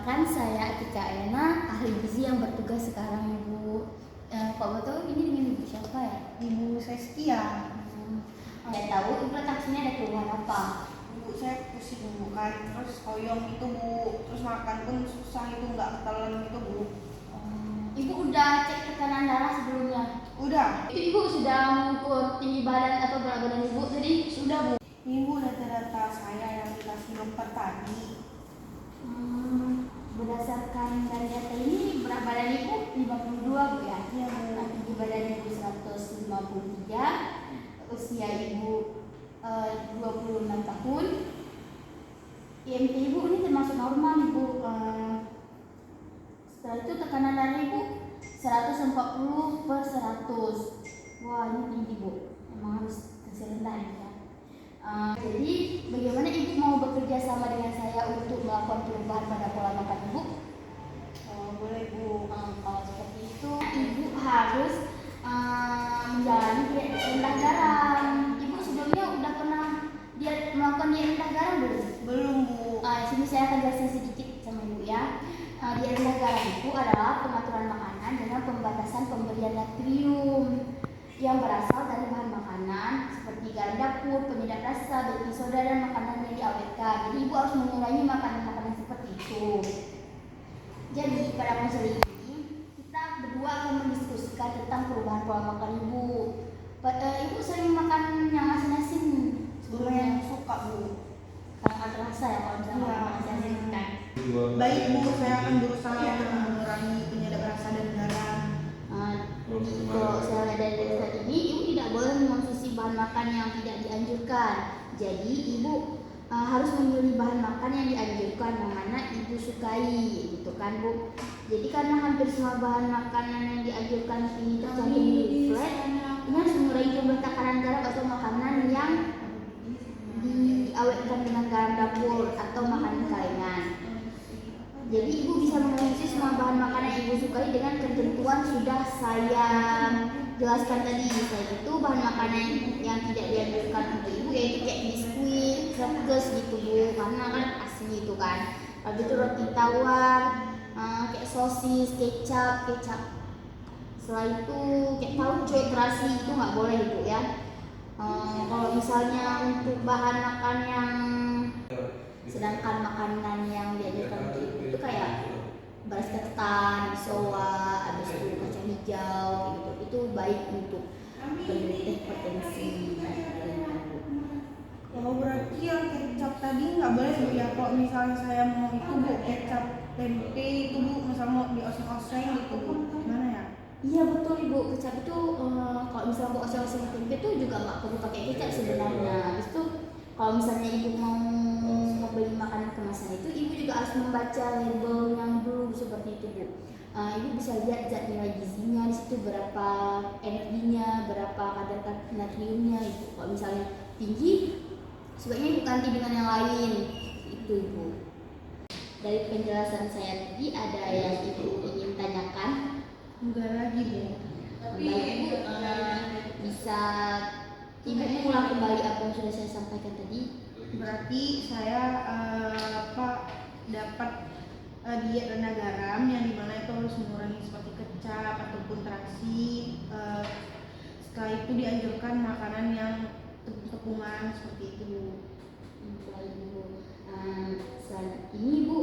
Perkenalkan, saya Atika Ayana, ahli gizi yang bertugas sekarang, Ibu. Pak Boto, ini dengan Ibu siapa ya? Ibu Seskia. Saya tahu, Ibu letak sini ada keluhan apa? Ibu saya pusing Bu kan, terus koyong itu Bu, terus makan pun susah itu nggak ketelan itu Bu. Ibu udah cek tekanan darah sebelumnya? Udah. Itu Ibu sudah mengukur tinggi badan atau berat badan Ibu? Jadi sudah Bu? Ini Bu data-data saya yang dikasih dokter tadi. Berdasarkan dari data ini, berat badan Ibu 52 Bu ya? Iya Bu. Tinggi badan Ibu 153, usia Ibu 26 tahun. IMT Ibu ini termasuk normal Ibu. Setelah itu tekanan darah Ibu 140/100. Wah, ini tinggi Bu. Emang harus kasih rendah ya. Jadi bagaimana Ibu mau bekerja sama dengan saya untuk melakukan perubahan pada pola makan Ibu? Boleh Bu. Kalau seperti itu, Ibu harus menjalani diet rendah garam. Ibu sebelumnya udah pernah melakukan diet rendah garam belum? Belum Bu. Sini saya akan jelasin sedikit sama Ibu ya. Diet rendah garam itu adalah pengaturan makanan dengan pembatasan pemberian natrium yang berasal dari bahan makanan seperti garam dapur, penyedap rasa, baking soda, dan makanan yang diawetkan. Jadi Ibu harus mengurangi makanan-makanan seperti itu. Jadi pada konseling ini kita berdua akan mendiskusikan tentang perubahan pola makan Ibu. Ibu sering makan yang asin-asin Lumayan suka Bu. karena terasa ya kalau misalnya makan asin kan. Baik Bu, saya akan berusaha untuk mengurangi penyedap rasa dan garam. Kalau saya lihat dari data ini, Ibu tidak boleh mengonsumsi bahan makan yang tidak dianjurkan. Jadi Ibu harus memilih bahan makan yang dianjurkan, yang mana Ibu sukai, gitu kan Bu. Jadi karena hampir semua bahan makanan yang dianjurkan ini tercantum di leaflet, ini harus mengurangi jumlah takaran garam atau makanan yang diawetkan dengan garam dapur atau makanan kalengan. Jadi Ibu bisa mengonsumsi semua bahan makanan yang Ibu sukai dengan ketentuan sudah saya jelaskan tadi. Selain itu bahan makanan yang tidak dianjurkan untuk Ibu yaitu kayak biskuit, crackers gitu Bu, karena kan asin itu kan. Habis itu roti tawar, kayak sosis, kecap. Setelah itu kayak tauco, terasi itu nggak boleh Ibu ya. Kalau misalnya untuk bahan makan yang sedangkan makanan yang dianjurkan untuk Ibu itu kayak beras ketan, soa, habis itu kacang hijau gitu. Itu baik untuk penderita hipertensi. Oh berarti yang kecap tadi nggak boleh Bu ya? Kalau misalnya saya mau itu Bu, kecap tempe itu Bu, misalnya mau dioseng-oseng gitu Bu, gimana ya? Iya betul Ibu, kecap itu kalau misalnya mau oseng-oseng tempe itu juga nggak perlu pakai kecap sebenarnya. Habis itu kalau misalnya Ibu mau membeli makanan kemasan itu, Ibu juga harus membaca label yang dulu seperti itu Bu. Ibu bisa lihat zat nilai gizinya di situ, berapa energinya, berapa kadar natriumnya itu. Kalau misalnya tinggi, sebaiknya Ibu ganti dengan yang lain. Itu Ibu. Dari penjelasan saya tadi ada yang Ibu ingin tanyakan? Enggak lagi Bu. Ibu bisa Ibu mengulang kembali apa yang sudah saya sampaikan tadi. Berarti saya dapat diet rendah garam yang dimana itu harus mengurangi seperti kecap ataupun terasi. Setelah itu dianjurkan makanan yang tepungan seperti itu Bu. Baik Ibu. Selain ini Bu,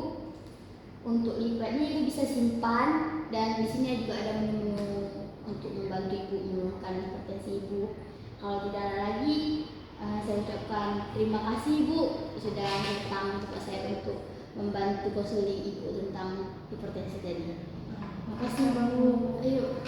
untuk leafletnya Ibu bisa simpan, dan di sini juga ada menu untuk membantu Ibu menurunkan hipertensi Ibu. Kalau tidak ada lagi, saya ucapkan terima kasih Ibu sudah datang untuk saya untuk membantu konseling Ibu tentang hipertensi tadi. Terima kasih Bu. Ayo.